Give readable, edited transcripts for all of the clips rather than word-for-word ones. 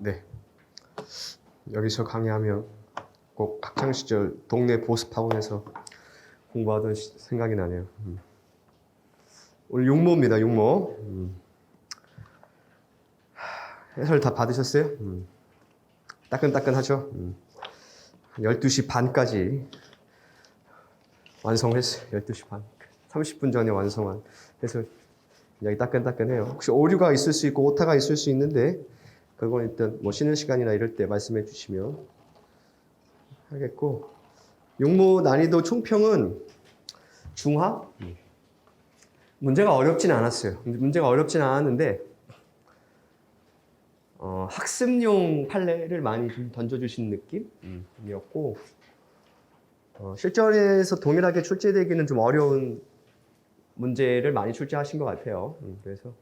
네. 여기서 강의하면 꼭 학창시절 동네 보습학원에서 공부하던 생각이 나네요. 오늘 육모입니다, 육모. 해설 다 받으셨어요? 따끈따끈하죠? 12시 반까지 완성했어요. 12시 반. 30분 전에 완성한 해설. 굉장히 따끈따끈해요. 혹시 오류가 있을 수 있고 오타가 있을 수 있는데 그건 일단 뭐 쉬는 시간이나 이럴 때 말씀해 주시면 하겠고, 육모 난이도 총평은 중하? 문제가 어렵진 않았어요. 문제가 어렵진 않았는데 학습용 판례를 많이 좀 던져주신 느낌이었고, 실전에서 동일하게 출제되기는 좀 어려운 문제를 많이 출제하신 것 같아요. 그래서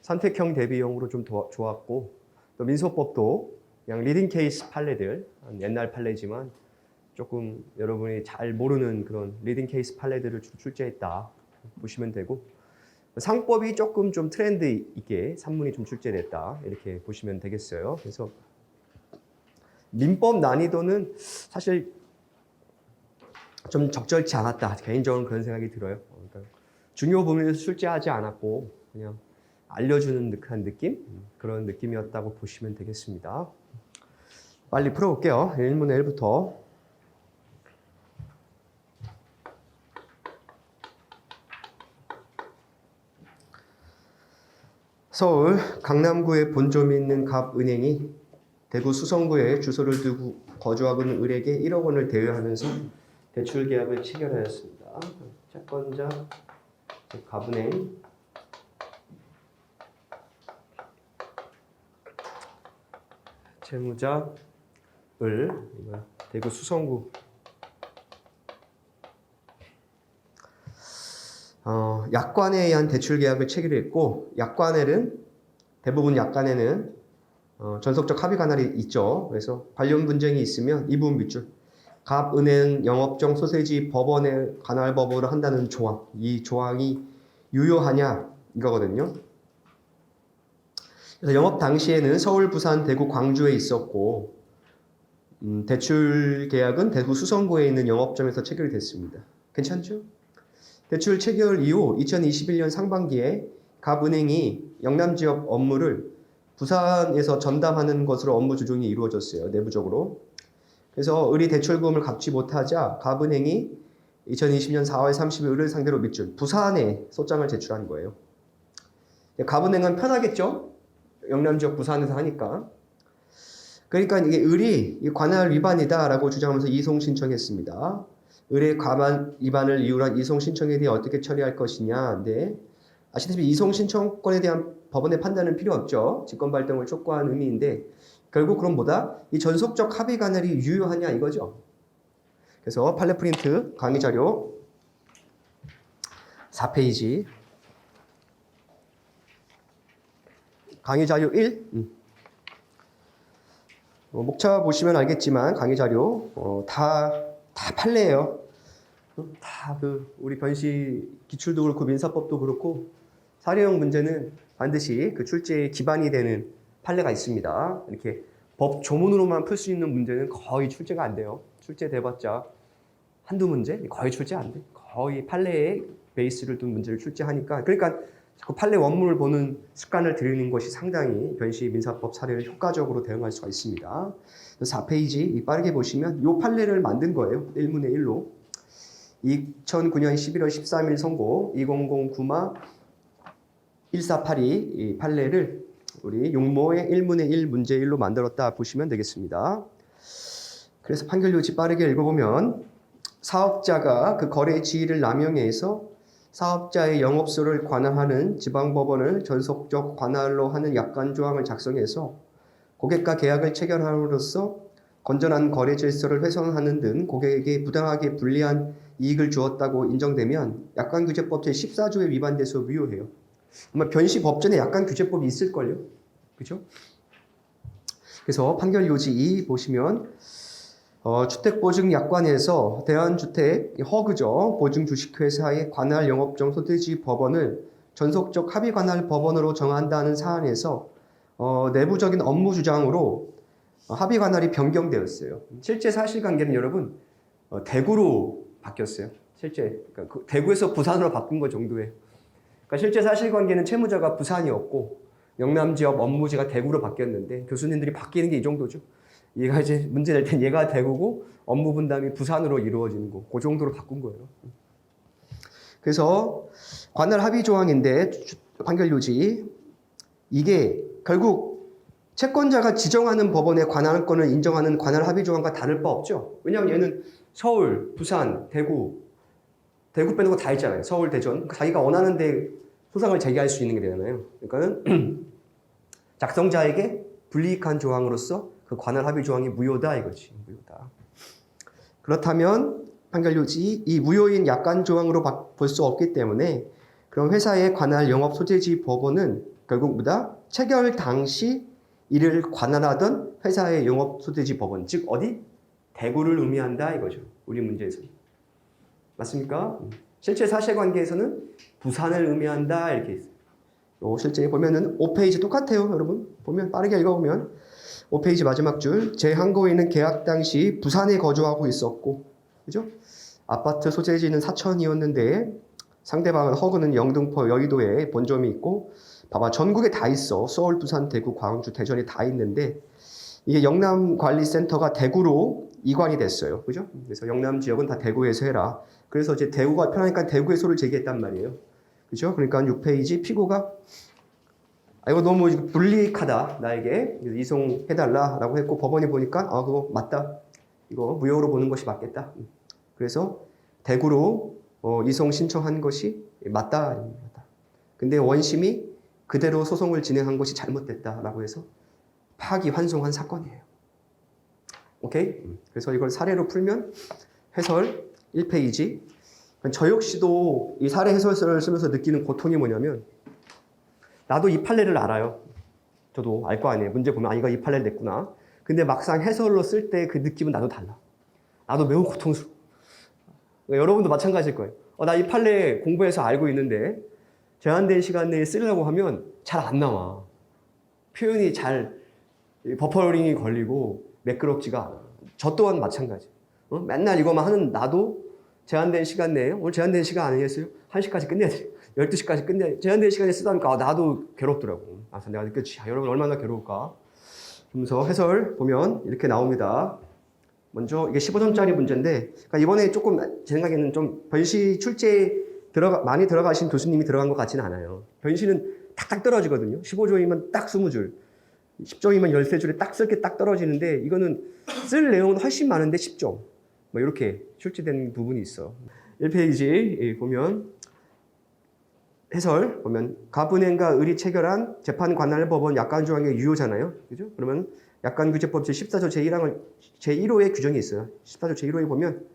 선택형 대비형으로 좀 좋았고, 또 민소법도 그냥 리딩 케이스 판례들, 옛날 판례지만 조금 여러분이 잘 모르는 그런 리딩 케이스 판례들을 출제했다 보시면 되고, 상법이 조금 좀 트렌드 있게 산문이 좀 출제됐다 이렇게 보시면 되겠어요. 그래서 민법 난이도는 사실 좀 적절치 않았다, 개인적으로 그런 생각이 들어요. 그러니까 중요 부분에서 출제하지 않았고 그냥 알려주는 듯한 느낌? 그런 느낌이었다고 보시면 되겠습니다. 빨리 풀어볼게요. 1문의 1부터. 서울 강남구에 본점이 있는 갑은행이 대구 수성구에 주소를 두고 거주하고 있는 을에게 1억 원을 대여하면서 대출 계약을 체결하였습니다. 채권자 갑은행, 채무자 을, 대구 수성구. 약관에 의한 대출 계약을 체결했고, 약관에는 대부분 약관에는 전속적 합의 관할이 있죠. 그래서 관련 분쟁이 있으면 이 부분 밑줄 갑은행 영업정 소재지 법원의 관할 법으로 한다는 조항, 이 조항이 유효하냐 이거거든요. 그래서 영업 당시에는 서울, 부산, 대구, 광주에 있었고, 대출 계약은 대구 수성구에 있는 영업점에서 체결이 됐습니다. 괜찮죠? 대출 체결 이후 2021년 상반기에 갑은행이 영남 지역 업무를 부산에서 전담하는 것으로 업무 조정이 이루어졌어요. 내부적으로. 그래서 을이 대출금을 갚지 못하자 갑은행이 2020년 4월 30일 을을 상대로 밑줄 부산에 소장을 제출한 거예요. 갑은행은 편하겠죠? 영남 지역 부산에서 하니까. 그러니까 이게 을이 관할 위반이다라고 주장하면서 이송 신청했습니다. 을의 관할 위반을 이유로 한 이송 신청에 대해 어떻게 처리할 것이냐. 네. 아시다시피 이송 신청권에 대한 법원의 판단은 필요 없죠. 직권 발동을 촉구한 의미인데, 결국 그럼 뭐다? 이 전속적 합의 관할이 유효하냐 이거죠. 그래서 판례 프린트 강의 자료 4페이지. 강의 자료 1. 목차 보시면 알겠지만 강의 자료 다 판례예요. 다 우리 변시 기출도 그렇고 민사법도 그렇고 사례형 문제는 반드시 그 출제에 기반이 되는 판례가 있습니다. 이렇게 법 조문으로만 풀 수 있는 문제는 거의 출제가 안 돼요. 출제돼봤자 한두 문제? 거의 출제 안 돼. 거의 판례의 베이스를 둔 문제를 출제하니까, 그러니까 자꾸 판례 원문을 보는 습관을 들이는 것이 상당히 변시 민사법 사례를 효과적으로 대응할 수가 있습니다. 4페이지 빠르게 보시면 이 판례를 만든 거예요. 1문의 1로. 2009년 11월 13일 선고 2009마 1482 이 판례를 우리 용모의 1문의 1 문제 1로 만들었다 보시면 되겠습니다. 그래서 판결 요지 빠르게 읽어보면, 사업자가 그 거래 지위를 남용해서 사업자의 영업소를 관할하는 지방법원을 전속적 관할로 하는 약관 조항을 작성해서 고객과 계약을 체결함으로써 건전한 거래 질서를 훼손하는 등 고객에게 부당하게 불리한 이익을 주었다고 인정되면 약관규제법 제14조에 위반돼서 무효해요. 아마 변시 법전에 약관규제법이 있을걸요? 그죠? 그래서 판결 요지 2 보시면 주택보증약관에서 대한주택 허그죠. 보증주식회사의 관할 영업정 소재지 법원을 전속적 합의 관할 법원으로 정한다는 사안에서 내부적인 업무 주장으로 합의 관할이 변경되었어요. 실제 사실관계는 여러분 대구로 바뀌었어요. 실제 그러니까 대구에서 부산으로 바꾼 것 정도예요. 그러니까 실제 사실관계는 채무자가 부산이었고 영남 지역 업무지가 대구로 바뀌었는데 교수님들이 바뀌는 게 이 정도죠. 얘가 이제 문제 될 땐 얘가 대구고 업무 분담이 부산으로 이루어지는 거, 그 정도로 바꾼 거예요. 그래서 관할 합의 조항인데 판결 유지 이게 결국 채권자가 지정하는 법원의 관할권을 인정하는 관할 합의 조항과 다를 바 없죠. 왜냐하면 얘는 서울, 부산, 대구 빼는 거 다 있잖아요. 서울, 대전. 자기가 원하는 데 소송을 제기할 수 있는 게 되잖아요. 그러니까는 작성자에게 불이익한 조항으로서 그 관할 합의 조항이 무효다 이거지. 무효다. 그렇다면 판결 요지 이 무효인 약관 조항으로 볼 수 없기 때문에 그럼 회사의 관할 영업 소재지 법원은 결국 뭐다? 체결 당시 이를 관할하던 회사의 영업 소재지 법원, 즉 어디? 대구를 의미한다 이거죠. 우리 문제에서. 맞습니까? 실제 사실관계에서는 부산을 의미한다 이렇게 있어요. 실제 보면은 5페이지 똑같아요, 여러분. 보면 빠르게 읽어보면 5페이지 마지막 줄 제 항고인은 계약 당시 부산에 거주하고 있었고, 그죠? 아파트 소재지는 사천이었는데 상대방은 허그는 영등포 여의도에 본점이 있고, 봐봐 전국에 다 있어. 서울, 부산, 대구, 광주, 대전에 다 있는데 이게 영남관리센터가 대구로 이관이 됐어요, 그죠? 그래서 영남 지역은 다 대구에서 해라. 그래서 이제 대구가 편하니까 대구에 소를 제기했단 말이에요, 그죠? 그러니까 6페이지 피고가 이거 너무 불리익하다 나에게 이송해달라라고 했고 법원이 보니까 그거 맞다, 이거 무효로 보는 것이 맞겠다. 그래서 대구로 이송 신청한 것이 맞다. 근데 원심이 그대로 소송을 진행한 것이 잘못됐다라고 해서 파기환송한 사건이에요. 오케이? 그래서 이걸 사례로 풀면 해설 1페이지. 저 역시도 이 사례 해설서를 쓰면서 느끼는 고통이 뭐냐면 나도 이 판례를 알아요. 저도 알 거 아니에요. 문제 보면 이거 이 판례를 냈구나. 근데 막상 해설로 쓸 때 그 느낌은 나도 달라. 나도 매우 고통스러워. 그러니까 여러분도 마찬가지일 거예요. 나 이 판례 공부해서 알고 있는데 제한된 시간 내에 쓰려고 하면 잘 안 나와. 표현이 잘 버퍼링이 걸리고 매끄럽지가 않아. 저 또한 마찬가지. 맨날 이거만 하는 나도 제한된 시간 내에 오늘 제한된 시간 아니겠어요? 1시까지 끝내야 돼. 12시까지 끝내야 돼. 제한된 시간에 쓰다니까 나도 괴롭더라고. 내가 느꼈지. 여러분 얼마나 괴로울까. 그러면서 해설 보면 이렇게 나옵니다. 먼저 이게 15점짜리 문제인데 그러니까 이번에 조금 제 생각에는 좀 변시 출제에 많이 들어가신 교수님이 들어간 것 같지는 않아요. 변시는 탁탁 떨어지거든요. 15조이면 딱 20줄, 10조이면 13줄에 딱 쓸 게 딱 떨어지는데 이거는 쓸 내용은 훨씬 많은데 10조. 뭐 이렇게 출제된 부분이 있어. 1페이지 보면 해설 보면 가분행과 을이 체결한 재판관할법원 약관조항의 유효잖아요. 그죠? 그러면 약관규제법 제14조 제1호의 규정이 있어요. 14조 제1호에 보면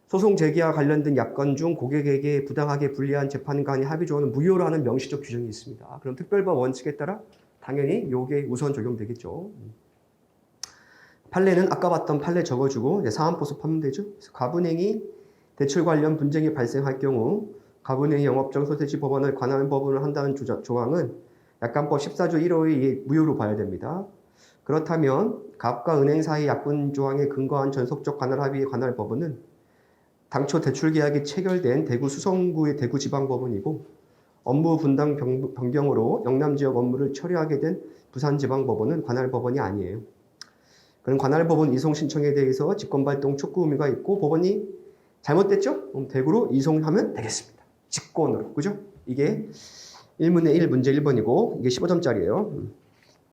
소송 제기와 관련된 약관 중 고객에게 부당하게 불리한 재판관이 합의 조항은 무효로 하는 명시적 규정이 있습니다. 그럼 특별법 원칙에 따라 당연히 이게 우선 적용되겠죠. 판례는 아까 봤던 판례 적어주고 이제 사안보수 파면 되죠. 그래서 가분행이 대출 관련 분쟁이 발생할 경우 가분행이 영업정 소재지 법원을 관할 법원을 한다는 조항은 약관법 14조 1호의 무효로 봐야 됩니다. 그렇다면 갑과 은행 사이 약분 조항에 근거한 전속적 관할 합의에 관할 법원은 당초 대출 계약이 체결된 대구 수성구의 대구지방법원이고 업무 분담 변경으로 영남 지역 업무를 처리하게 된 부산지방법원은 관할 법원이 아니에요. 그런 관할 법원 이송 신청에 대해서 직권발동 촉구 의무가 있고 법원이 잘못됐죠? 그럼 대구로 이송하면 되겠습니다. 직권으로. 그죠? 이게 1문의 1 문제 1번이고 이게 15점짜리예요.